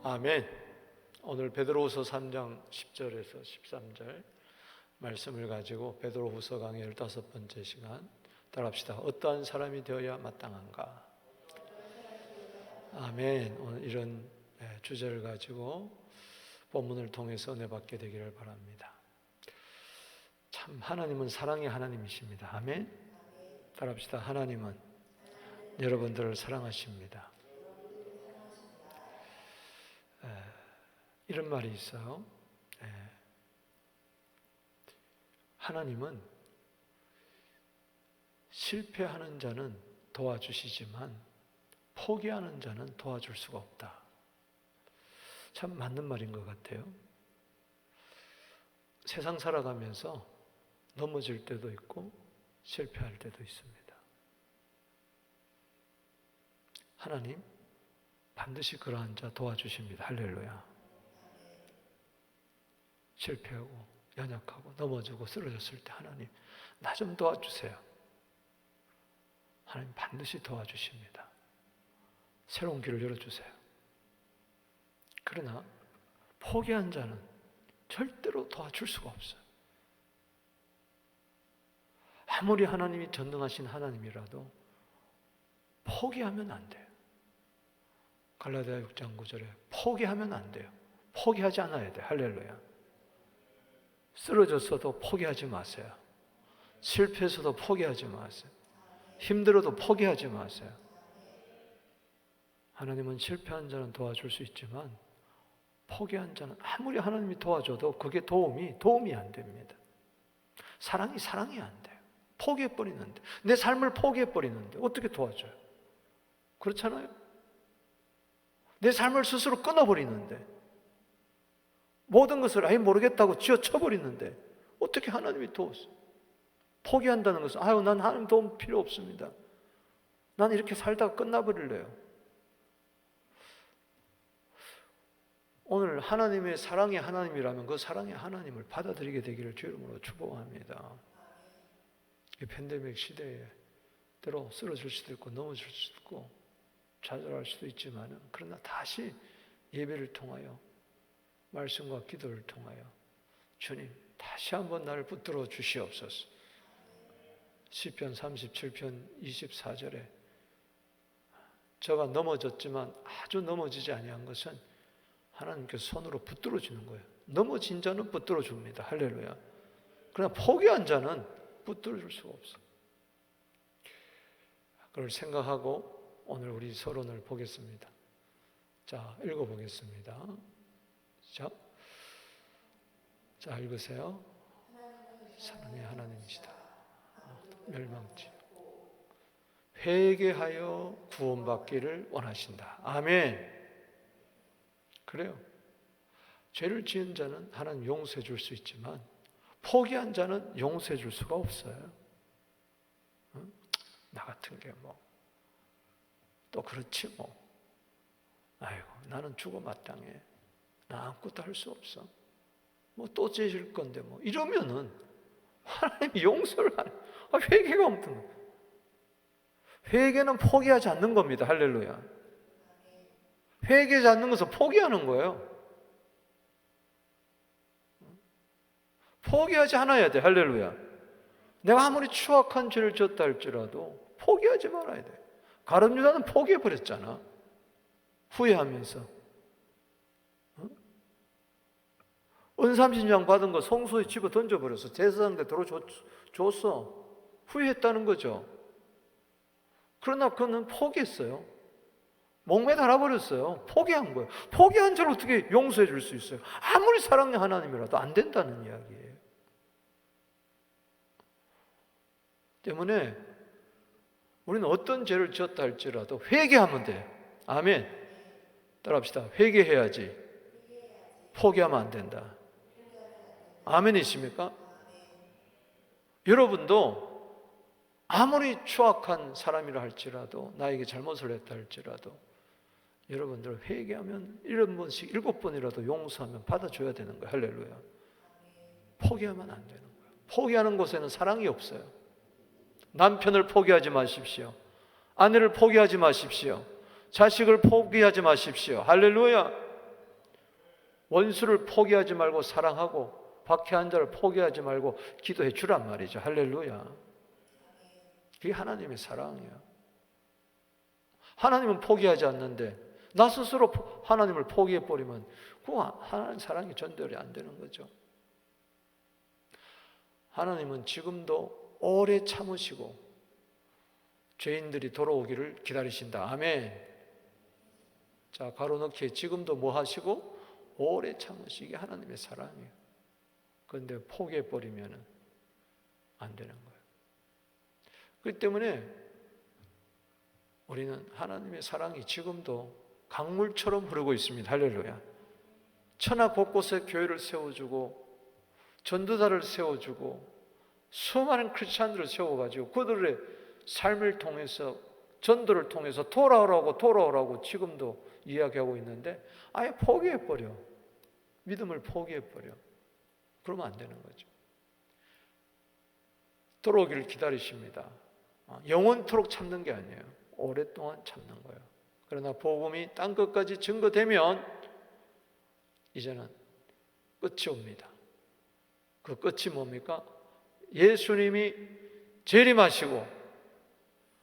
아멘. 오늘 베드로후서 3장 10절에서 13절 말씀을 가지고 베드로후서 강의 15번째 시간 따라합시다. 어떠한 사람이 되어야 마땅한가? 아멘. 오늘 이런 주제를 가지고 본문을 통해서 은혜 받게 되기를 바랍니다. 참 하나님은 사랑의 하나님이십니다. 아멘. 따라합시다. 하나님은 여러분들을 사랑하십니다. 이런 말이 있어요. 하나님은 실패하는 자는 도와주시지만 포기하는 자는 도와줄 수가 없다. 참 맞는 말인 것 같아요. 세상 살아가면서 넘어질 때도 있고 실패할 때도 있습니다. 하나님 반드시 그러한 자 도와주십니다. 할렐루야. 실패하고 연약하고 넘어지고 쓰러졌을 때 하나님 나 좀 도와주세요. 하나님 반드시 도와주십니다. 새로운 길을 열어주세요. 그러나 포기한 자는 절대로 도와줄 수가 없어요. 아무리 하나님이 전능하신 하나님이라도 포기하면 안 돼요. 갈라디아 6장 9절에 포기하면 안 돼요. 포기하지 않아야 돼요. 할렐루야. 쓰러졌어도 포기하지 마세요. 실패해서도 포기하지 마세요. 힘들어도 포기하지 마세요. 하나님은 실패한 자는 도와줄 수 있지만 포기한 자는 아무리 하나님이 도와줘도 그게 도움이 안 됩니다. 사랑이 안 돼요. 포기해버리는데, 내 삶을 포기해버리는데 어떻게 도와줘요? 그렇잖아요. 내 삶을 스스로 끊어버리는데, 모든 것을 아예 모르겠다고 쥐어쳐버리는데 어떻게 하나님이 도우세요? 포기한다는 것은 난 하나님 도움 필요 없습니다. 난 이렇게 살다가 끝나버릴래요. 오늘 하나님의 사랑의 하나님이라면 그 사랑의 하나님을 받아들이게 되기를 주 이름으로 축복합니다. 이 팬데믹 시대에 때로 쓰러질 수도 있고 넘어질 수도 있고 좌절할 수도 있지만 그러나 다시 예배를 통하여 말씀과 기도를 통하여 주님 다시 한번 나를 붙들어 주시옵소서. 시편 37편 24절에 저가 넘어졌지만 아주 넘어지지 아니한 것은 하나님께서 손으로 붙들어 주는 거예요. 넘어진 자는 붙들어 줍니다. 할렐루야. 그러나 포기한 자는 붙들어 줄 수가 없어. 그걸 생각하고 오늘 우리 서론을 보겠습니다. 자, 읽어보겠습니다. 자, 읽으세요. 사랑의 하나님이시다. 멸망치. 회개하여 구원받기를 원하신다. 아멘. 그래요. 죄를 지은 자는 하나님 용서해 줄 수 있지만 포기한 자는 용서해 줄 수가 없어요. 응? 나 같은 게 또 그렇지 아이고 나는 죽어 마땅해. 나 아무것도 할 수 없어. 또 죄질 건데 이러면은 하나님이 용서를 안 해. 회개가 없는 거예요. 회개는 포기하지 않는 겁니다. 할렐루야. 회개하지 않는 것은 포기하는 거예요. 포기하지 않아야 돼. 할렐루야. 내가 아무리 추악한 죄를 졌다 할지라도 포기하지 말아야 돼. 가룟 유다는 포기해버렸잖아. 후회하면서. 은삼신장 받은 거 성소에 집어 던져버렸어. 제사장한테 줬어. 후회했다는 거죠. 그러나 그는 포기했어요. 목매 달아버렸어요. 포기한 거예요. 포기한 자를 어떻게 용서해 줄 수 있어요? 아무리 사랑의 하나님이라도 안 된다는 이야기예요. 때문에 우리는 어떤 죄를 지었다 할지라도 회개하면 돼. 아멘. 따라합시다. 회개해야지. 포기하면 안 된다. 아멘이십니까? 여러분도 아무리 추악한 사람이라 할지라도 나에게 잘못을 했다 할지라도 여러분들 회개하면 7번씩 7번이라도 용서하면 받아줘야 되는 거예요. 할렐루야. 포기하면 안 되는 거예요. 포기하는 곳에는 사랑이 없어요. 남편을 포기하지 마십시오. 아내를 포기하지 마십시오. 자식을 포기하지 마십시오. 할렐루야. 원수를 포기하지 말고 사랑하고 박해한 자를 포기하지 말고 기도해 주란 말이죠. 할렐루야. 그게 하나님의 사랑이에요. 하나님은 포기하지 않는데 나 스스로 하나님을 포기해버리면 그 하나님 사랑이 전달이 안 되는 거죠. 하나님은 지금도 오래 참으시고 죄인들이 돌아오기를 기다리신다. 아멘. 자, 가로넣기에 지금도 뭐 하시고 오래 참으시기 하나님의 사랑이에요. 그런데 포기해버리면 안 되는 거예요. 그렇기 때문에 우리는 하나님의 사랑이 지금도 강물처럼 흐르고 있습니다. 할렐루야. 천하 곳곳에 교회를 세워주고 전도자를 세워주고 수많은 크리스찬들을 세워가지고 그들의 삶을 통해서 전도를 통해서 돌아오라고 지금도 이야기하고 있는데 아예 포기해버려. 믿음을 포기해버려. 그러면 안 되는 거죠. 돌아오기를 기다리십니다. 영원토록 참는 게 아니에요. 오랫동안 참는 거예요. 그러나 복음이 땅끝까지 증거되면 이제는 끝이 옵니다. 그 끝이 뭡니까? 예수님이 재림하시고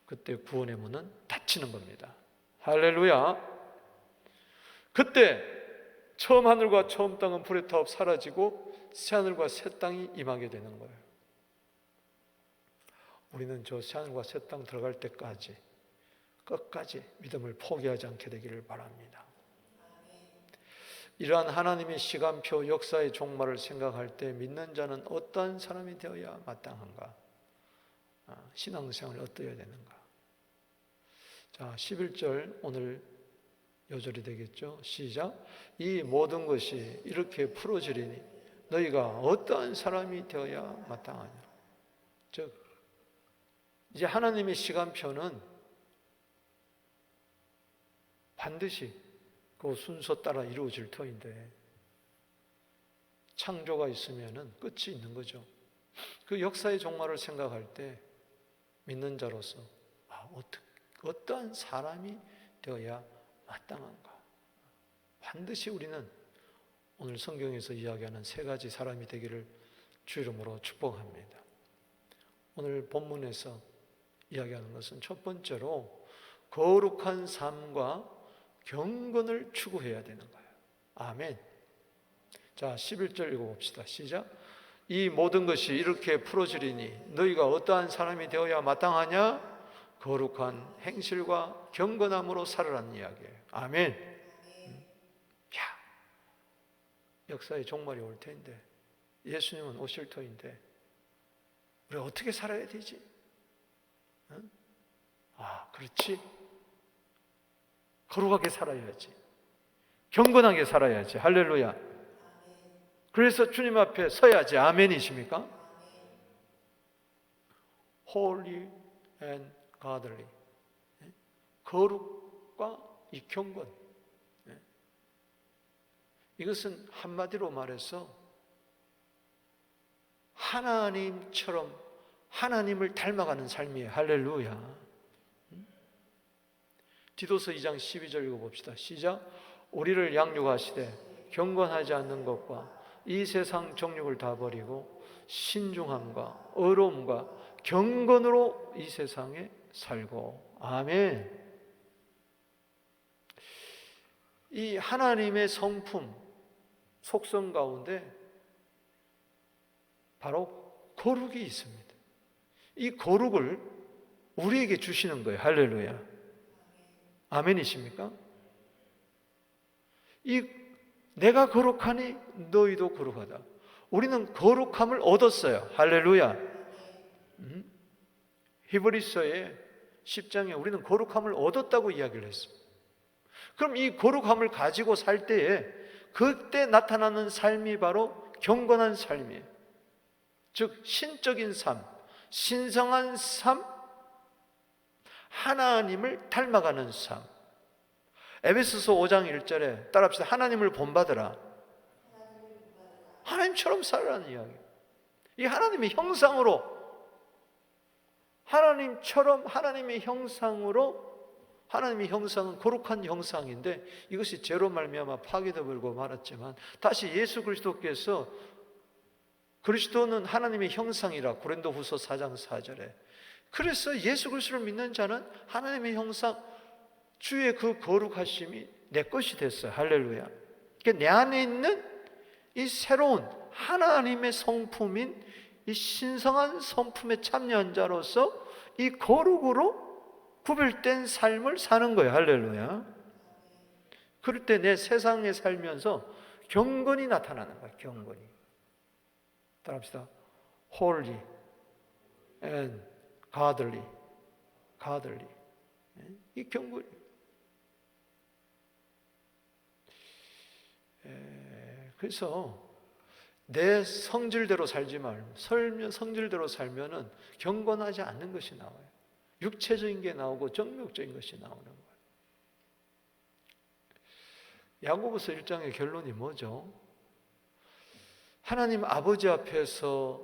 그때 구원의 문은 닫히는 겁니다. 할렐루야. 그때 처음 하늘과 처음 땅은 불에 타업 사라지고 새 하늘과 새 땅이 임하게 되는 거예요. 우리는 저 새 하늘과 새 땅 들어갈 때까지 끝까지 믿음을 포기하지 않게 되기를 바랍니다. 이러한 하나님의 시간표 역사의 종말을 생각할 때 믿는 자는 어떠한 사람이 되어야 마땅한가? 신앙생활이 어떠해야 되는가? 자, 11절 오늘 요절이 되겠죠. 시작. 이 모든 것이 이렇게 풀어지리니 너희가 어떠한 사람이 되어야 마땅하냐? 즉 이제 하나님의 시간표는 반드시 그 순서 따라 이루어질 터인데 창조가 있으면 끝이 있는 거죠. 그 역사의 종말을 생각할 때 믿는 자로서 어떠한 사람이 되어야 마땅한가? 반드시 우리는 오늘 성경에서 이야기하는 세 가지 사람이 되기를 주 이름으로 축복합니다. 오늘 본문에서 이야기하는 것은 첫 번째로 거룩한 삶과 경건을 추구해야 되는 거예요. 아멘. 자, 11절 읽어봅시다. 시작. 이 모든 것이 이렇게 풀어지리니 너희가 어떠한 사람이 되어야 마땅하냐? 거룩한 행실과 경건함으로 살으라는 이야기예요. 아멘. 야, 역사의 종말이 올 텐데 예수님은 오실 터인데 우리 어떻게 살아야 되지? 응? 그렇지. 거룩하게 살아야지. 경건하게 살아야지. 할렐루야. 그래서 주님 앞에 서야지. 아멘이십니까? Holy and godly. 거룩과 이 경건. 이것은 한마디로 말해서 하나님처럼 하나님을 닮아가는 삶이에요. 할렐루야. 디도서 2장 12절 읽어봅시다. 시작. 우리를 양육하시되 경건하지 않는 것과 이 세상 정욕을 다 버리고 신중함과 의로움과 경건으로 이 세상에 살고. 아멘. 이 하나님의 성품, 속성 가운데 바로 거룩이 있습니다. 이 거룩을 우리에게 주시는 거예요. 할렐루야. 아멘이십니까? 내가 거룩하니 너희도 거룩하다. 우리는 거룩함을 얻었어요. 할렐루야. 히브리서의 10장에 우리는 거룩함을 얻었다고 이야기를 했습니다. 그럼 이 거룩함을 가지고 살 때에 그때 나타나는 삶이 바로 경건한 삶이에요. 즉 신적인 삶, 신성한 삶, 하나님을 닮아가는 삶. 에베소서 5장 1절에 따라합시다. 하나님을 본받으라. 하나님처럼 살라는 이야기. 이 하나님의 형상으로 하나님처럼 하나님의 형상으로 하나님의 형상은 거룩한 형상인데 이것이 죄로 말미암아 파괴되어 버리고 말았지만 다시 예수 그리스도께서 그리스도는 하나님의 형상이라 고린도후서 4장 4절에 그래서 예수 그리스도를 믿는 자는 하나님의 형상 주의 그 거룩하심이 내 것이 됐어요. 할렐루야. 그러니까 내 안에 있는 이 새로운 하나님의 성품인 이 신성한 성품에 참여한 자로서 이 거룩으로 구별된 삶을 사는 거예요. 할렐루야. 그럴 때 내 세상에 살면서 경건이 나타나는 거예요. 경건이. 따라합시다. Holy and godly. godly. 이 경건이. 그래서 내 성질대로 살지 말고 성질대로 살면은 경건하지 않는 것이 나와요. 육체적인 게 나오고 정욕적인 것이 나오는 거예요. 야고보서 1장의 결론이 뭐죠? 하나님 아버지 앞에서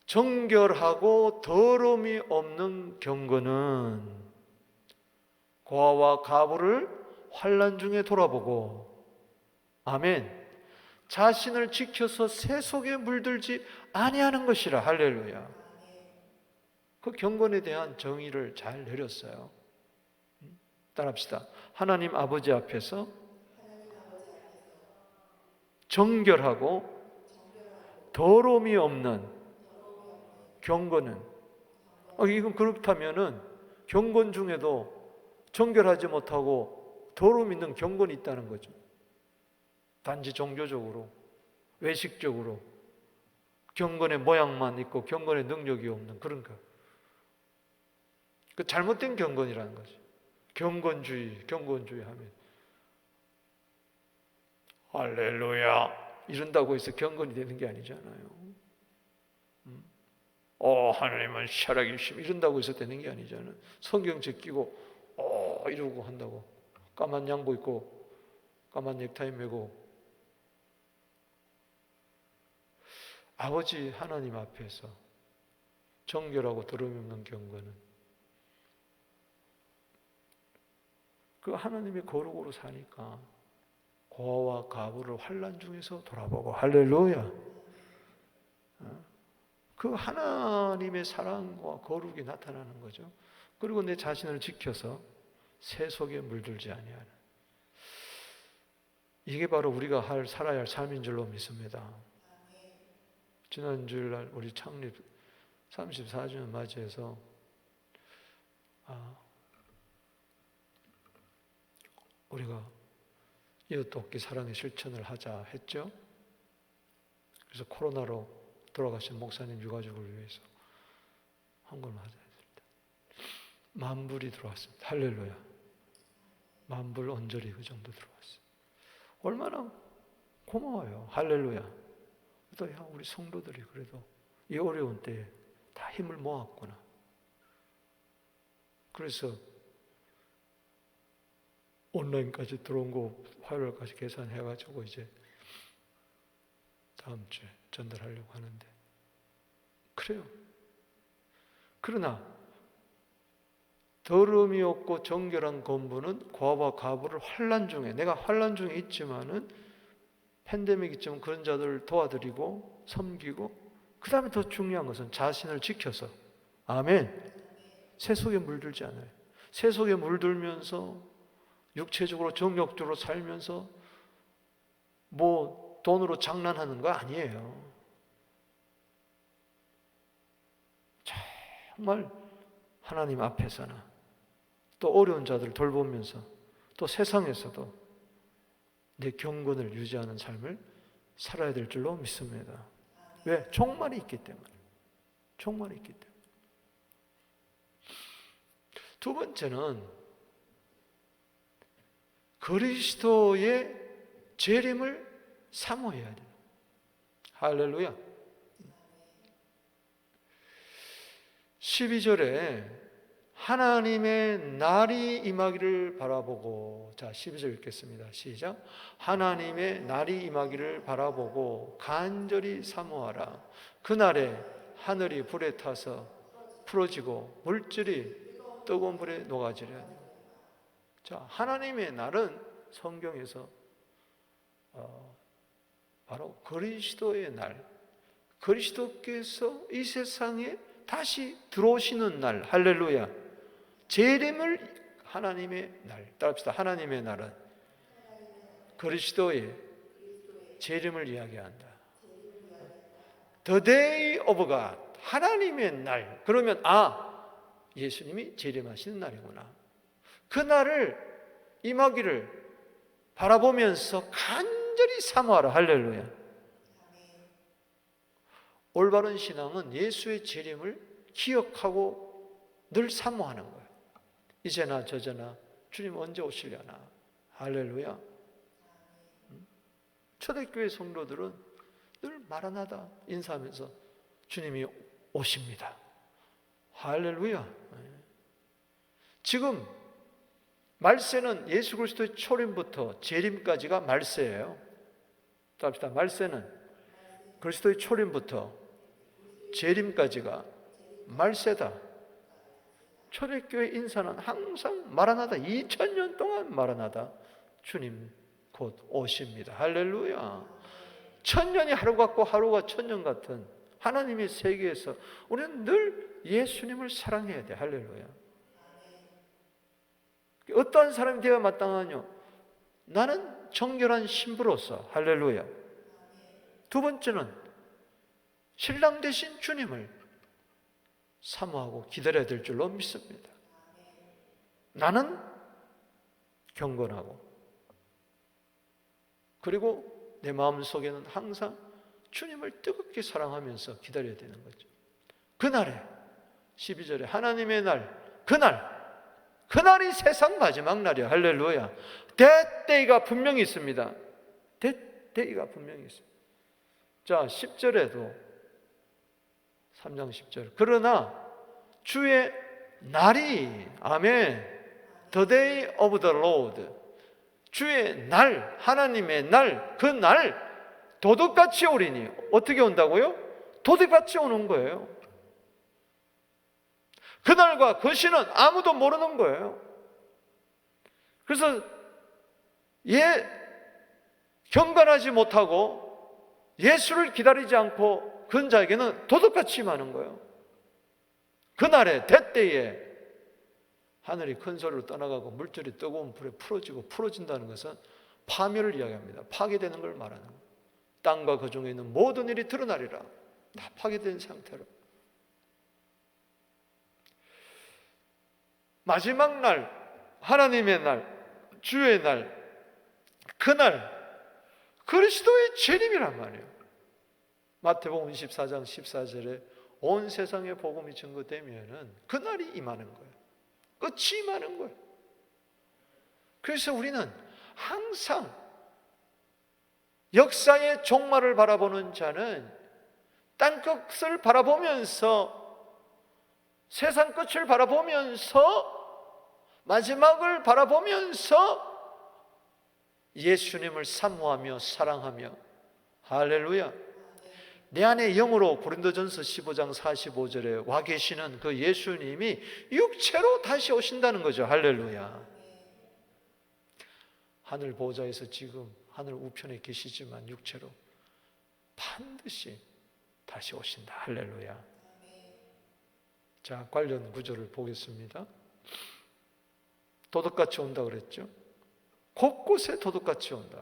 정결하고 더러움이 없는 경건은 고아와 가부를 환난 중에 돌아보고 아멘. 자신을 지켜서 새 속에 물들지 아니하는 것이라. 할렐루야. 그 경건에 대한 정의를 잘 내렸어요. 따라합시다. 하나님 아버지 앞에서 정결하고 더러움이 없는 경건은 이건 그렇다면은 경건 중에도 정결하지 못하고 더러움 있는 경건이 있다는 거죠. 단지 종교적으로 외식적으로 경건의 모양만 있고 경건의 능력이 없는 그런 거. 그 잘못된 경건이라는 거죠. 경건주의 하면 할렐루야 이런다고 해서 경건이 되는 게 아니잖아요. 하나님은 살아계심 이런다고 해서 되는 게 아니잖아요. 성경 제끼고 이러고 한다고 까만 양복 입고 까만 넥타이 메고 아버지 하나님 앞에서 정결하고 더러움이 없는 경건은 그 하나님의 거룩으로 사니까 고아와 가부를 환난 중에서 돌아보고 할렐루야. 그 하나님의 사랑과 거룩이 나타나는 거죠. 그리고 내 자신을 지켜서 새 속에 물들지 아니하는 이게 바로 우리가 살아야 할 삶인 줄로 믿습니다. 지난 주일날 우리 창립 34주년 맞이해서 우리가 이웃 돕기 사랑의 실천을 하자 했죠. 그래서 코로나로 돌아가신 목사님 유가족을 위해서 한 걸 하자 했습니다. 10,000불이 들어왔습니다. 할렐루야. 10,000불 언저리 그 정도 들어왔어요. 얼마나 고마워요. 할렐루야. 또 우리 성도들이 그래도 이 어려운 때에 다 힘을 모았구나. 그래서 온라인까지 들어온 거 화요일까지 계산해가지고 이제 다음 주에 전달하려고 하는데 그래요. 그러나 더러움이 없고 정결한 건부는 고아와 가부를 환난 중에 내가 환난 중에 있지만은 팬데믹 있지만 그런 자들을 도와드리고 섬기고 그 다음에 더 중요한 것은 자신을 지켜서 아멘. 새 속에 물들지 않아요. 새 속에 물들면서 육체적으로 정욕적으로 살면서 뭐 돈으로 장난하는 거 아니에요. 정말 하나님 앞에서나 또 어려운 자들을 돌보면서 또 세상에서도 내 경건을 유지하는 삶을 살아야 될 줄로 믿습니다. 왜? 종말이 있기 때문에. 종말이 있기 때문에. 두 번째는 그리스도의 재림을 사모해야 돼요. 할렐루야. 12절에 하나님의 날이 임하기를 바라보고, 자 12절 읽겠습니다. 시작. 하나님의 날이 임하기를 바라보고 간절히 사모하라. 그날에 하늘이 불에 타서 풀어지고 물질이 뜨거운 불에 녹아지려 하니. 자, 하나님의 날은 성경에서 바로 그리스도의 날, 그리스도께서 이 세상에 다시 들어오시는 날, 할렐루야. 재림을 하나님의 날, 따라합시다. 하나님의 날은 그리스도의 재림을 이야기한다. The day of God, 하나님의 날. 그러면 예수님이 재림하시는 날이구나. 그 날을 임하기를 바라보면서 간절히 사모하라. 할렐루야. 올바른 신앙은 예수의 재림을 기억하고 늘 사모하는 거예요. 이제나 저제나 주님 언제 오시려나. 할렐루야. 초대교회 성도들은 늘 마라나다 인사하면서 주님이 오십니다. 할렐루야. 지금 말세는 예수 그리스도의 초림부터 재림까지가 말세예요. 답시다. 말세는 그리스도의 초림부터 재림까지가 말세다. 초대교회 인사는 항상 마라나다. 2000년 동안 마라나다. 주님 곧 오십니다. 할렐루야. 1000년이 하루 같고 하루가 1000년 같은 하나님의 세계에서 우리는 늘 예수님을 사랑해야 돼. 할렐루야. 어떠한 사람이 되어야 마땅하뇨? 나는 정결한 신부로서. 할렐루야. 두 번째는 신랑 되신 주님을 사모하고 기다려야 될 줄로 믿습니다. 나는 경건하고, 그리고 내 마음속에는 항상 주님을 뜨겁게 사랑하면서 기다려야 되는 거죠. 그날에 12절에 하나님의 날, 그날이 세상 마지막 날이야. 할렐루야. That day가 분명히 있습니다. That day가 분명히 있습니다. 자, 10절에도 3장 10절. 그러나 주의 날이, 아멘, The day of the Lord, 주의 날, 하나님의 날, 그 날 도둑같이 오리니. 어떻게 온다고요? 도둑같이 오는 거예요. 그날과 그 시는 아무도 모르는 거예요. 그래서 경건하지 못하고 예수를 기다리지 않고 그런 자에게는 도둑같이 임하는 거예요. 그날에 대때에 하늘이 큰 소리로 떠나가고 물질이 뜨거운 불에 풀어진다는 것은 파멸을 이야기합니다. 파괴되는 걸 말하는 거예요. 땅과 그 중에 있는 모든 일이 드러나리라. 다 파괴된 상태로. 마지막 날, 하나님의 날, 주의 날, 그날 그리스도의 재림이란 말이에요. 마태복음 24장 14절에 온 세상에 복음이 증거되면은 그날이 임하는 거예요. 끝이 임하는 거예요. 그래서 우리는 항상 역사의 종말을 바라보는 자는 땅끝을 바라보면서, 세상 끝을 바라보면서, 마지막을 바라보면서 예수님을 사모하며 사랑하며, 할렐루야, 내 안에 영으로 고린도전서 15장 45절에 와 계시는 그 예수님이 육체로 다시 오신다는 거죠. 할렐루야. 하늘 보좌에서 지금 하늘 우편에 계시지만 육체로 반드시 다시 오신다. 할렐루야. 자, 관련 구절을 보겠습니다. 도둑같이 온다 그랬죠. 곳곳에 도둑같이 온다.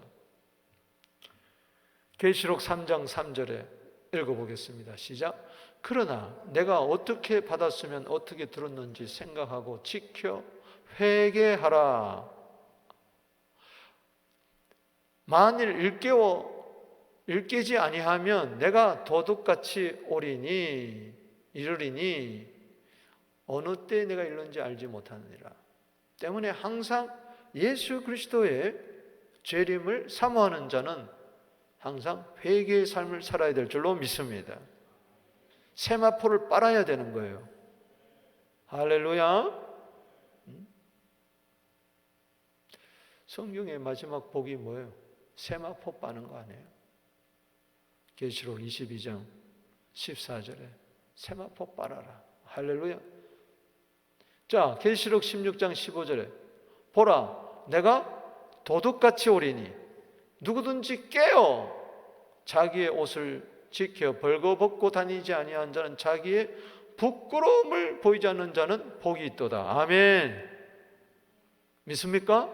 계시록 3장 3절에 읽어보겠습니다. 시작. 그러나 내가 어떻게 받았으면 어떻게 들었는지 생각하고 지켜 회개하라. 만일 일깨지 아니하면 내가 도둑같이 오리니 이르리니 어느 때에 내가 이르는지 알지 못하느니라. 때문에 항상 예수 그리스도의 재림을 사모하는 자는 항상 회개의 삶을 살아야 될 줄로 믿습니다. 세마포를 빨아야 되는 거예요. 할렐루야. 성경의 마지막 복이 뭐예요? 세마포 빠는 거 아니에요? 계시록 22장 14절에 세마포 빨아라. 할렐루야. 자, 계시록 16장 15절에 보라, 내가 도둑같이 오리니 누구든지 깨어 자기의 옷을 지켜 벌거벗고 다니지 아니한 자는 자기의 부끄러움을 보이지 않는 자는 복이 있도다. 아멘. 믿습니까?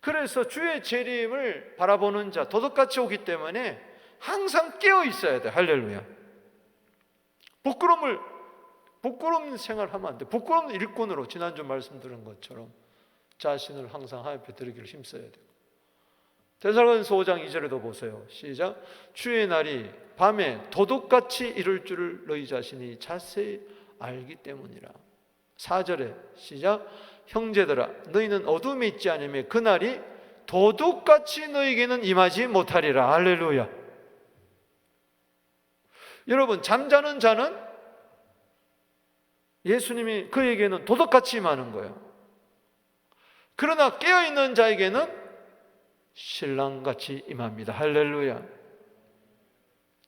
그래서 주의 재림을 바라보는 자, 도둑같이 오기 때문에 항상 깨어 있어야 돼. 할렐루야. 부끄러운 생활하면 안 돼. 부끄러운 일꾼으로 지난주 말씀드린 것처럼 자신을 항상 하나님 앞에 드리기를 힘써야 돼요. 데살로니가서 5장 2절에도 보세요. 시작. 주의 날이 밤에 도둑같이 이를 줄을 너희 자신이 자세히 알기 때문이라. 4절에 시작. 형제들아, 너희는 어둠에 있지 않으며 그 날이 도둑같이 너희에게는 임하지 못하리라. 할렐루야. 여러분, 잠자는 자는 예수님이 그에게는 도둑같이 임하는 거예요. 그러나 깨어있는 자에게는 신랑같이 임합니다. 할렐루야.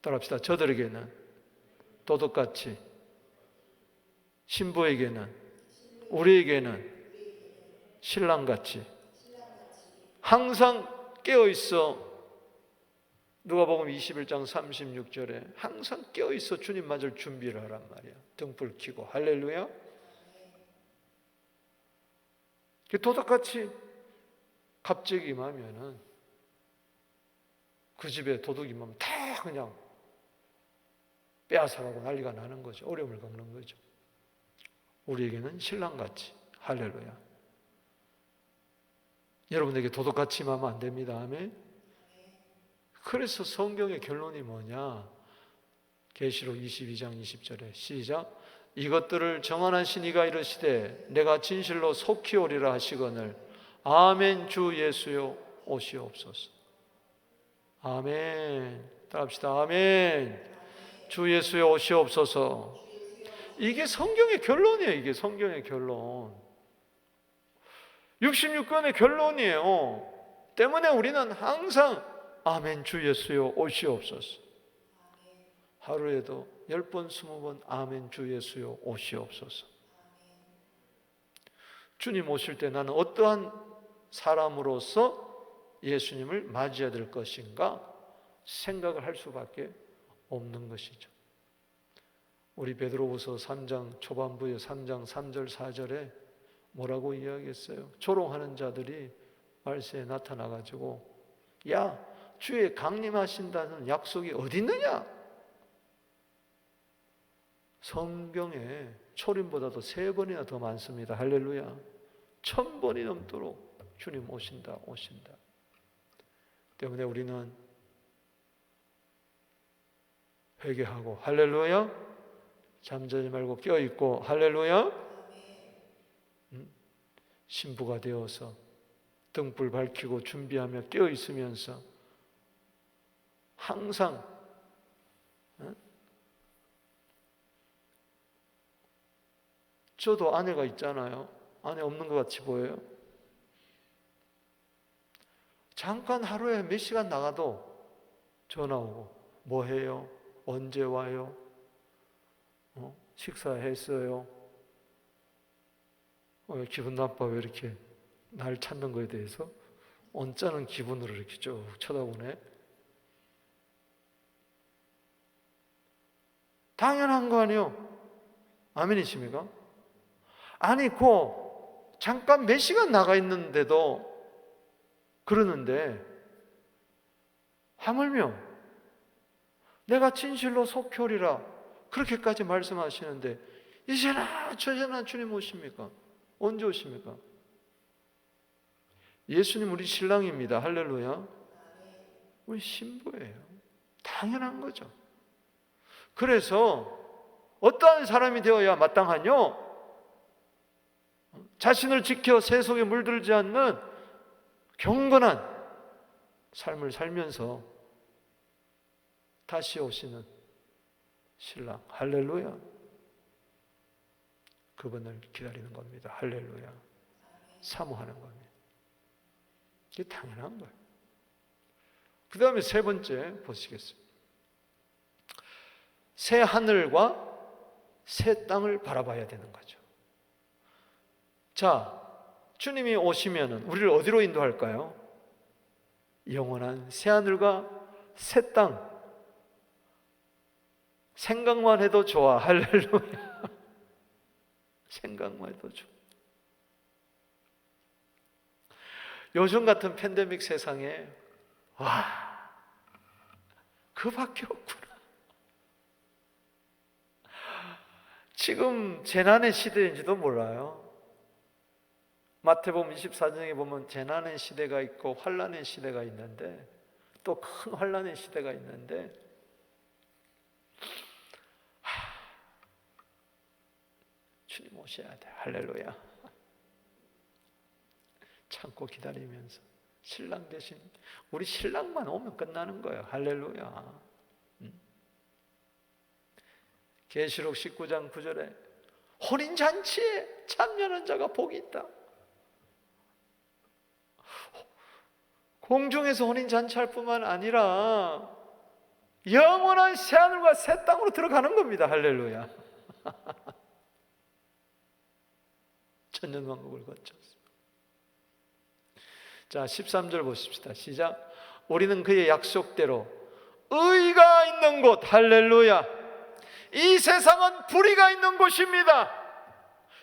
따라합시다. 저들에게는 도둑같이, 신부에게는, 우리에게는 신랑같이 항상 깨어있어. 누가복음 21장 36절에 항상 깨어있어 주님 맞을 준비를 하란 말이야. 등불 켜고. 할렐루야. 도둑같이 갑자기 임하면은 그 집에 도둑이 임하면 다 그냥 빼앗아가고 난리가 나는 거죠. 어려움을 겪는 거죠. 우리에게는 신랑같이. 할렐루야. 여러분에게 도둑같이 임하면 안 됩니다. 아멘. 그래서 성경의 결론이 뭐냐? 계시록 22장 20절에 시작. 이것들을 정언하신 이가 이르시되 내가 진실로 속히 오리라 하시거늘 아멘. 주 예수여 오시옵소서. 아멘. 따라합시다. 아멘. 주 예수여 오시옵소서. 이게 성경의 결론이에요. 이게 성경의 결론. 66권의 결론이에요. 때문에 우리는 항상 아멘. 주 예수여 오시옵소서. 하루에도 10번 20번 아멘. 주 예수여 오시옵소서. 주님 오실 때 나는 어떠한 사람으로서 예수님을 맞이해야 될 것인가 생각을 할 수밖에 없는 것이죠. 우리 베드로후서 3장 초반부에 3장 3절 4절에 뭐라고 이야기했어요? 조롱하는 자들이 말세에 나타나가지고 야, 주의 강림하신다는 약속이 어디 있느냐? 성경에 초림보다도 3번이나 더 많습니다. 할렐루야. 1000번이 넘도록 주님 오신다. 때문에 우리는 회개하고 할렐루야. 잠자지 말고 깨어있고 할렐루야. 신부가 되어서 등불 밝히고 준비하며 깨어있으면서 항상 저도 아내가 있잖아요. 아내 없는 것 같이 보여요. 잠깐 하루에 몇 시간 나가도 전화 오고 뭐 해요? 언제 와요? 식사했어요? 기분 나빠. 왜 이렇게 날 찾는 거에 대해서 언짢은 기분으로 이렇게 쭉 쳐다보네. 당연한 거 아니요? 아멘이십니까? 아니, 잠깐 몇 시간 나가 있는데도 그러는데 하물며 내가 진실로 속히 오리라 그렇게까지 말씀하시는데 이제나 저제나 주님 오십니까? 언제 오십니까? 예수님 우리 신랑입니다. 할렐루야. 우리 신부예요. 당연한 거죠. 그래서 어떠한 사람이 되어야 마땅하뇨? 자신을 지켜 세속에 물들지 않는 경건한 삶을 살면서 다시 오시는 신랑. 할렐루야. 그분을 기다리는 겁니다. 할렐루야. 사모하는 겁니다. 이게 당연한 거예요. 그 다음에 세 번째 보시겠습니다. 새 하늘과 새 땅을 바라봐야 되는 거죠. 자, 주님이 오시면은 우리를 어디로 인도할까요? 영원한 새하늘과 새 땅. 생각만 해도 좋아. 할렐루야. 생각만 해도 좋아. 요즘 같은 팬데믹 세상에 그밖에 없구나. 지금 재난의 시대인지도 몰라요. 마태복음 24장에 보면 재난의 시대가 있고 환난의 시대가 있는데, 또 큰 환난의 시대가 있는데, 주님 오셔야 돼. 할렐루야. 참고 기다리면서 신랑 대신 우리 신랑만 오면 끝나는 거예요. 할렐루야. 계시록 19장 9절에 혼인잔치에 참여하는 자가 복이 있다. 공중에서 혼인잔치할 뿐만 아니라 영원한 새하늘과 새 땅으로 들어가는 겁니다. 할렐루야. 천년왕국을 거쳤어. 자, 13절 보십시다. 시작. 우리는 그의 약속대로 의가 있는 곳, 할렐루야. 이 세상은 불의가 있는 곳입니다.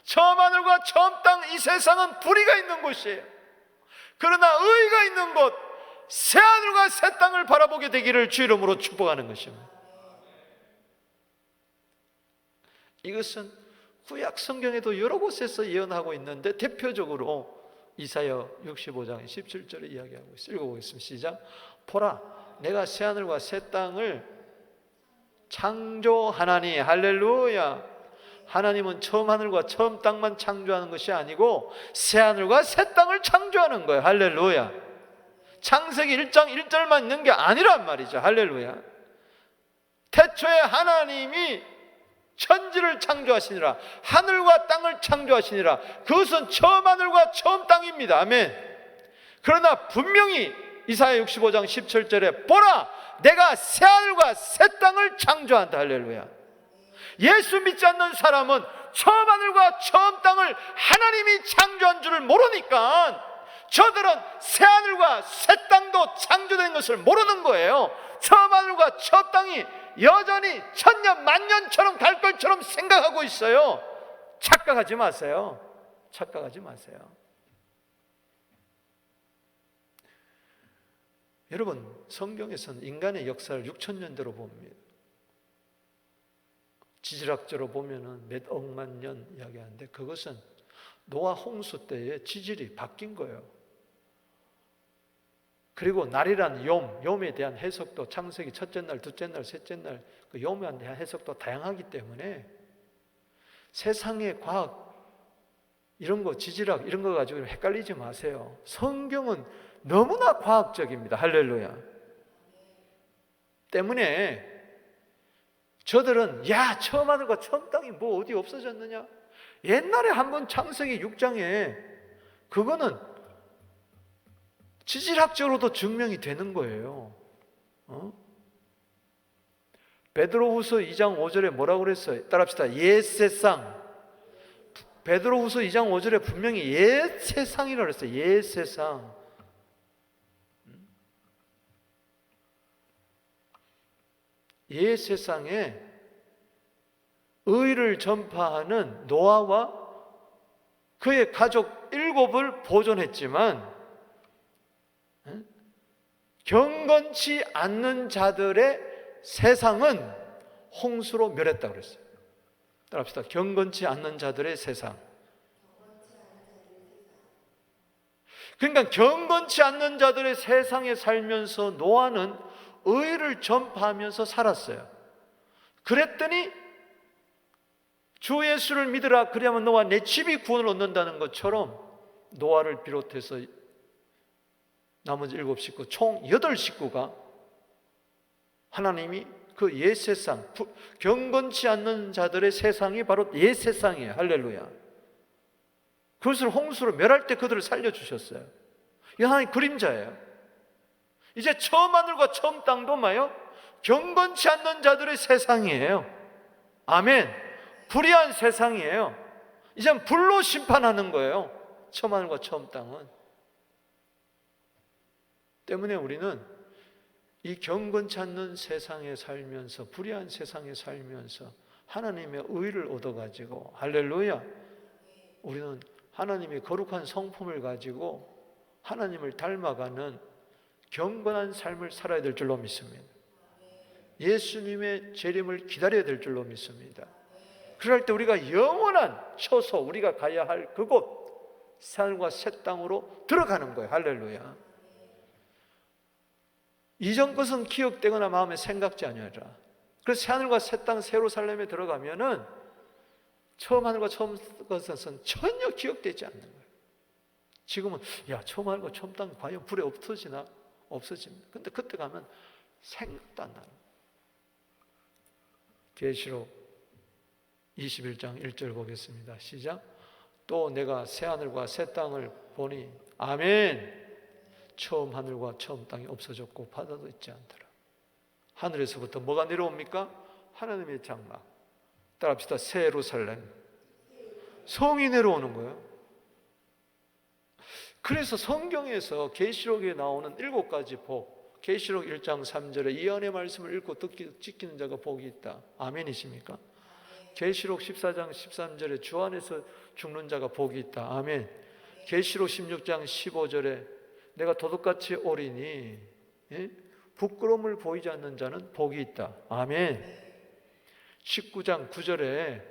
처음 하늘과 처음 땅, 이 세상은 불의가 있는 곳이에요. 그러나 의가 있는 곳, 새 하늘과 새 땅을 바라보게 되기를 주 이름으로 축복하는 것입니다. 이것은 구약 성경에도 여러 곳에서 예언하고 있는데, 대표적으로 이사야 65장 17절에 이야기하고 있어요. 읽어보겠습니다. 시작. 보라, 내가 새 하늘과 새 땅을 창조하나니. 할렐루야. 하나님은 처음 하늘과 처음 땅만 창조하는 것이 아니고 새 하늘과 새 땅을 창조하는 거예요. 할렐루야. 창세기 1장 1절만 있는 게 아니란 말이죠. 할렐루야. 태초에 하나님이 천지를 창조하시니라. 하늘과 땅을 창조하시니라. 그것은 처음 하늘과 처음 땅입니다. 아멘. 그러나 분명히 이사야 65장 17절에 보라, 내가 새 하늘과 새 땅을 창조한다. 할렐루야. 예수 믿지 않는 사람은 처음 하늘과 처음 땅을 하나님이 창조한 줄을 모르니까 저들은 새 하늘과 새 땅도 창조된 것을 모르는 거예요. 처음 하늘과 첫 땅이 여전히 천년 만년처럼 갈 것처럼 생각하고 있어요. 착각하지 마세요. 착각하지 마세요. 여러분, 성경에서는 인간의 역사를 6천년대로 봅니다. 지질학적으로 보면은 몇 억만 년 이야기하는데, 그것은 노아 홍수 때에 지질이 바뀐 거예요. 그리고 날이란 욤에 대한 해석도 창세기 첫째 날, 둘째 날, 셋째 날 그 욤에 대한 해석도 다양하기 때문에 세상의 과학 이런 거, 지질학 이런 거 가지고 헷갈리지 마세요. 성경은 너무나 과학적입니다. 할렐루야. 때문에 저들은 처음 하늘과 처음 땅이 뭐 어디 없어졌느냐? 옛날에 한번 창세기 6장에 그거는 지질학적으로도 증명이 되는 거예요. 베드로후서 2장 5절에 뭐라고 그랬어요? 따라합시다. 옛 세상. 베드로후서 2장 5절에 분명히 옛 세상이라고 그랬어요. 옛 세상. 옛 세상에 의를 전파하는 노아와 그의 가족 7을 보존했지만 경건치 않는 자들의 세상은 홍수로 멸했다고 그랬어요. 따라합시다. 경건치 않는 자들의 세상. 그러니까 경건치 않는 자들의 세상에 살면서 노아는 의를 전파하면서 살았어요. 그랬더니 주 예수를 믿으라, 그리하면 너와 내 집이 구원을 얻는다는 것처럼 노아를 비롯해서 나머지 7식구, 총 8식구가 하나님이 그 옛 세상, 경건치 않는 자들의 세상이 바로 옛 세상이에요. 할렐루야. 그것을 홍수로 멸할 때 그들을 살려주셨어요. 이 하나님 그림자예요. 이제 처음 하늘과 처음 땅도 뭐예요? 경건치 않는 자들의 세상이에요. 아멘. 불의한 세상이에요. 이젠 불로 심판하는 거예요. 처음 하늘과 처음 땅은. 때문에 우리는 이 경건치 않는 세상에 살면서, 불의한 세상에 살면서 하나님의 의를 얻어가지고, 할렐루야, 우리는 하나님의 거룩한 성품을 가지고 하나님을 닮아가는 경건한 삶을 살아야 될 줄로 믿습니다. 예수님의 재림을 기다려야 될 줄로 믿습니다. 그럴 때 우리가 영원한 처소, 우리가 가야 할 그곳, 새하늘과 새 땅으로 들어가는 거예요. 할렐루야. 이전 것은 기억되거나 마음에 생각지 아니하리라. 그래서 새하늘과 새 땅, 새 예루살렘에 들어가면은 처음 하늘과 처음 것은 전혀 기억되지 않는 거예요. 지금은 야, 처음 하늘과 처음 땅 과연 불에 없어지나? 없어집니다. 근데 그때 가면 생각도 안 나는 거예요. 계시록 21장 1절 보겠습니다. 시작. 또 내가 새 하늘과 새 땅을 보니, 아멘, 처음 하늘과 처음 땅이 없어졌고 바다도 있지 않더라. 하늘에서부터 뭐가 내려옵니까? 하나님의 장막. 따라합시다. 새 예루살렘, 성이 내려오는 거예요. 그래서 성경에서 계시록에 나오는 7가지 복, 계시록 1장 3절에 이 안의 말씀을 읽고 듣기 지키는 자가 복이 있다. 아멘이십니까? 계시록 14장 13절에 주 안에서 죽는 자가 복이 있다. 아멘. 계시록 16장 15절에 내가 도둑같이 오리니 부끄러움을 보이지 않는 자는 복이 있다. 아멘. 19장 9절에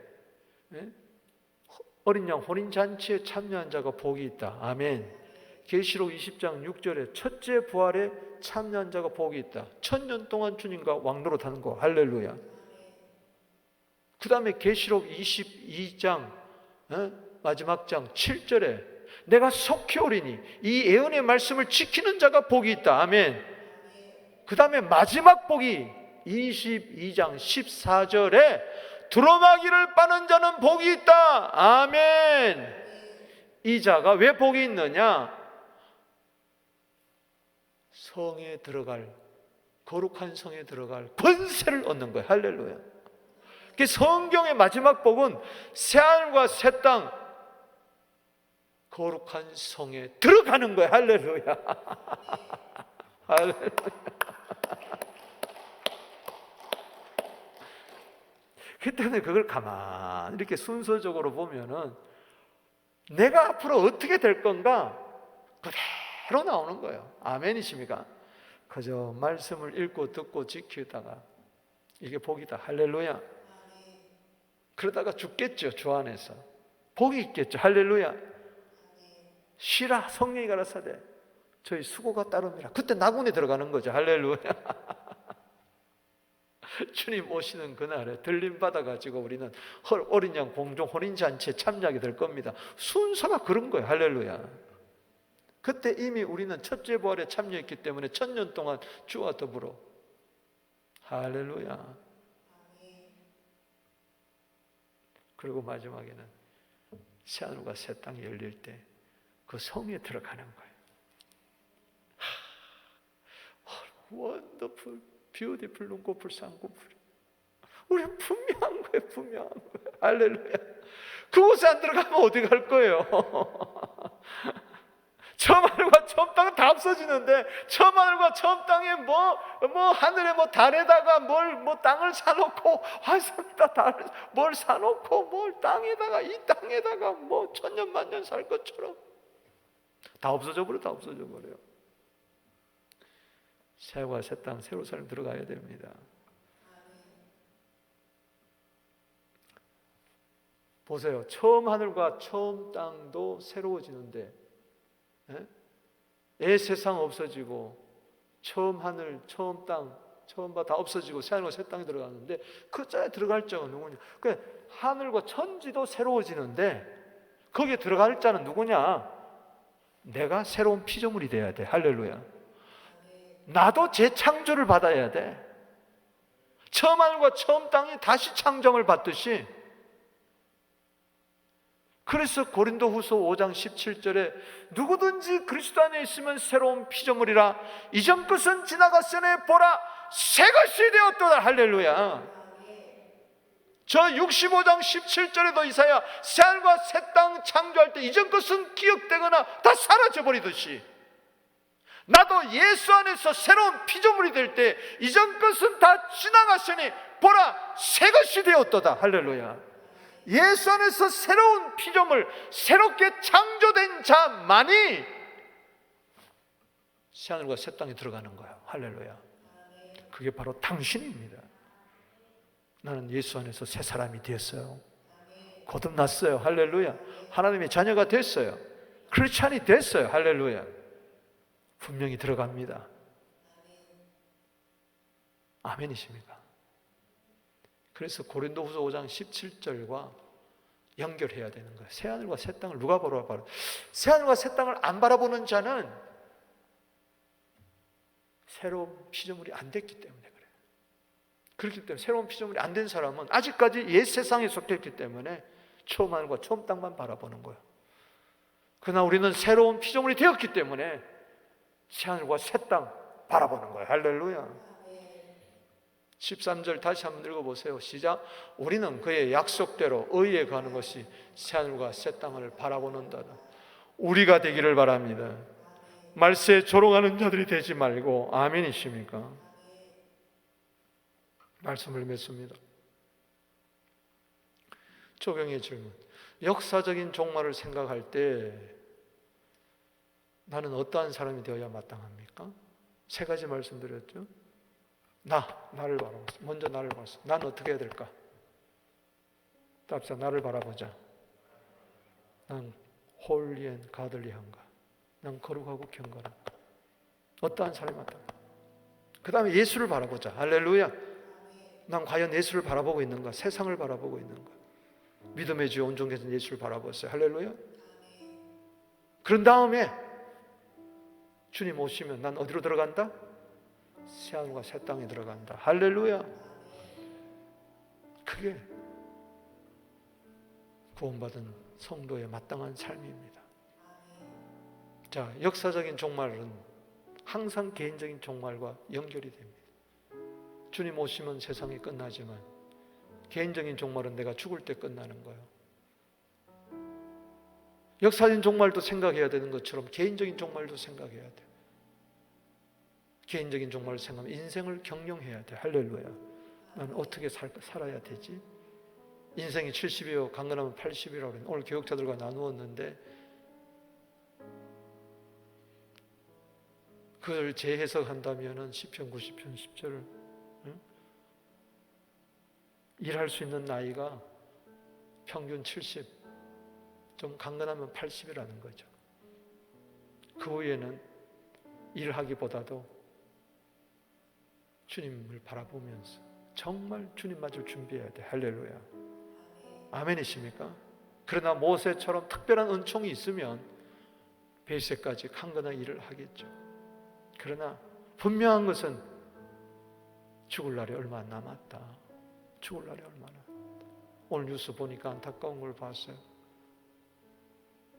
어린 양 혼인잔치에 참여한 자가 복이 있다. 아멘. 계시록 20장 6절에 첫째 부활에 참여한 자가 복이 있다. 1000년 동안 주님과 왕노릇 하는 거. 할렐루야. 그 다음에 계시록 22장 마지막 장 7절에 내가 속히 오리니 이 예언의 말씀을 지키는 자가 복이 있다. 아멘. 그 다음에 마지막 복이 22장 14절에 두루마기를 빠는 자는 복이 있다. 아멘. 이 자가 왜 복이 있느냐? 성에 들어갈, 거룩한 성에 들어갈 권세를 얻는 거예요. 할렐루야. 성경의 마지막 복은 새하늘과 새 땅, 거룩한 성에 들어가는 거예요. 할렐루야. 할렐루야. 그때는 그걸 가만히 이렇게 순서적으로 보면은 내가 앞으로 어떻게 될 건가 그대로 나오는 거예요. 아멘이십니까? 그저 말씀을 읽고 듣고 지키다가 이게 복이다. 할렐루야. 그러다가 죽겠죠. 주 안에서 복이 있겠죠. 할렐루야. 쉬라, 성령이 가라사대 저희 수고가 따릅니다. 그때 낙원에 들어가는 거죠. 할렐루야. 주님 오시는 그날에 들림 받아가지고 우리는 어린 양 공중 혼인잔치에 참여하게 될 겁니다. 순서가 그런 거예요. 할렐루야. 그때 이미 우리는 첫째 부활에 참여했기 때문에 1000년 동안 주와 더불어. 할렐루야. 그리고 마지막에는 새하늘과 새 땅이 열릴 때 그 성에 들어가는 거예요. 원더풀, 뷰티풀, 눈꽃풀, 쌍꺼풀. 우리는 분명한 거예요. 분명한 거예요. 할렐루야. 그곳에 안 들어가면 어디 갈 거예요? 처음 하늘과 처음 땅은 다 없어지는데 처음 하늘과 처음 땅에 뭐 하늘에 뭐 달에다가 뭐 땅을 사놓고 화성에다 뭘 사놓고 뭘 땅에다가 이 땅에다가 뭐 천년 만년 살 것처럼 다 없어져 버려. 다 없어져 버려요. 새와 새 땅, 새로 살림 들어가야 됩니다. 보세요. 처음 하늘과 처음 땅도 새로워지는데 세상 없어지고 처음 하늘, 처음 땅, 처음 바 다 없어지고 새 하늘과 새 땅이 들어가는데 그 자에 들어갈 자가 누구냐? 그러니까 하늘과 천지도 새로워지는데 거기에 들어갈 자는 누구냐? 내가 새로운 피조물이 돼야 돼. 할렐루야. 나도 재창조를 받아야 돼. 처음 하늘과 처음 땅이 다시 창조를 받듯이. 그래서 고린도후서 5장 17절에 누구든지 그리스도 안에 있으면 새로운 피조물이라 이전 것은 지나갔으니 보라 새 것이 되었도다. 할렐루야. 저 65장 17절에도 이사야 새하늘과 새 땅 창조할 때 이전 것은 기억되거나 다 사라져버리듯이 나도 예수 안에서 새로운 피조물이 될 때 이전 것은 다 지나갔으니 보라 새 것이 되었도다. 할렐루야. 예수 안에서 새로운 피조물, 새롭게 창조된 자만이 새하늘과 새 땅에 들어가는 거예요. 할렐루야. 그게 바로 당신입니다. 나는 예수 안에서 새 사람이 되었어요. 거듭났어요. 할렐루야. 하나님의 자녀가 됐어요. 크리스찬이 됐어요. 할렐루야. 분명히 들어갑니다. 아멘이십니까? 그래서 고린도후서 5장 17절과 연결해야 되는 거예요. 새하늘과 새 땅을 누가 바라봐요? 새하늘과 새 땅을 안 바라보는 자는 새로운 피조물이 안 됐기 때문에 그래요. 그렇기 때문에 새로운 피조물이 안 된 사람은 아직까지 옛 세상에 속했기 때문에 처음 하늘과 처음 땅만 바라보는 거예요. 그러나 우리는 새로운 피조물이 되었기 때문에 새하늘과 새 땅 바라보는 거예요. 할렐루야. 13절 다시 한번 읽어보세요. 시작. 우리는 그의 약속대로 의에 가는 것이 새하늘과 새 땅을 바라보는다. 우리가 되기를 바랍니다. 말세에 조롱하는 자들이 되지 말고. 아멘이십니까? 말씀을 맺습니다. 조경의 질문. 역사적인 종말을 생각할 때 나는 어떠한 사람이 되어야 마땅합니까? 세 가지 말씀드렸죠. 나를 바라보세요. 먼저 나를 보세요. 난 어떻게 해야 될까? 답사 나를 바라보자. 난 홀리 앤 가들리한가? 난 거룩하고 경건한가? 어떠한 사람이 마땅한가? 그 다음에 예수를 바라보자. 할렐루야. 난 과연 예수를 바라보고 있는가? 세상을 바라보고 있는가? 믿음의 주 온전케 예수를 바라보세요. 할렐루야. 그런 다음에 주님 오시면 난 어디로 들어간다? 새하늘과 새 땅에 들어간다. 할렐루야. 그게 구원받은 성도의 마땅한 삶입니다. 자, 역사적인 종말은 항상 개인적인 종말과 연결이 됩니다. 주님 오시면 세상이 끝나지만 개인적인 종말은 내가 죽을 때 끝나는 거예요. 역사적인 종말도 생각해야 되는 것처럼 개인적인 종말도 생각해야 돼요. 개인적인 종말을 생각하면 인생을 경영해야 돼. 할렐루야. 나는 어떻게 살아야 되지? 인생이 70이요 강건하면 80이라고 오늘 교육자들과 나누었는데 그걸 재해석한다면 시편 90편 10절을 일할 수 있는 나이가 평균 70, 좀 강건하면 80이라는 거죠. 그 후에는 일하기보다도 주님을 바라보면서 정말 주님 맞을 준비해야 돼. 할렐루야. 아멘이십니까? 그러나 모세처럼 특별한 은총이 있으면 벨셋까지 강건한 일을 하겠죠. 그러나 분명한 것은 죽을 날이 얼마 안 남았다. 죽을 날이 얼마 안 남았다. 오늘 뉴스 보니까 안타까운 걸 봤어요.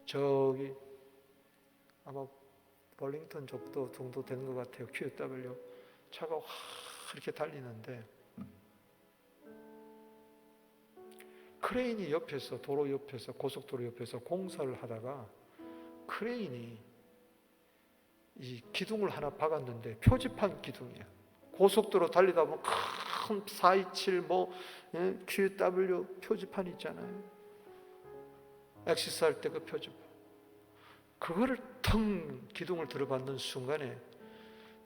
저기 아마 벌링턴 쪽도 정도 되는 것 같아요. QW 차가 확 이렇게 달리는데 크레인이 옆에서 도로 옆에서 고속도로 옆에서 공사를 하다가 크레인이 이 기둥을 하나 박았는데 표지판 기둥이야. 고속도로 달리다 보면 큰 427 QW 표지판 있잖아요. 엑시스 할 때 그 표지판. 그거를 텅 기둥을 들어받는 순간에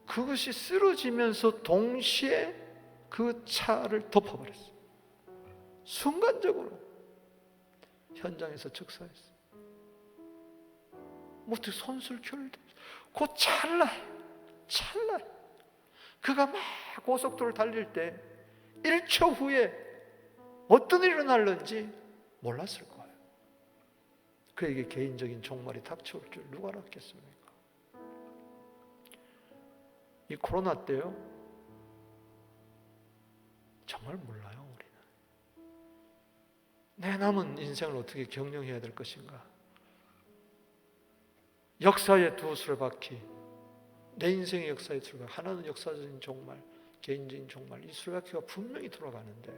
그것이 쓰러지면서 동시에 그 차를 덮어버렸어요. 순간적으로 현장에서 즉사했어요. 어떻게 손을 켜는데 그 찰나에 그가 막 고속도로를 달릴 때 1초 후에 어떤 일이 일어날는지 몰랐을 거예요. 그에게 개인적인 종말이 닥쳐올 줄 누가 알았겠습니까? 이 코로나 때요 정말 몰라요. 우리는 내 남은 인생을 어떻게 경영해야 될 것인가. 역사의 두 술바퀴, 내 인생의 역사의 술바퀴, 하나는 역사적인 종말, 개인적인 종말, 이 술바퀴가 분명히 돌아가는데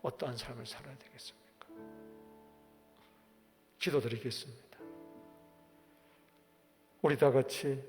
어떠한 삶을 살아야 되겠습니까? 기도드리겠습니다. 우리 다 같이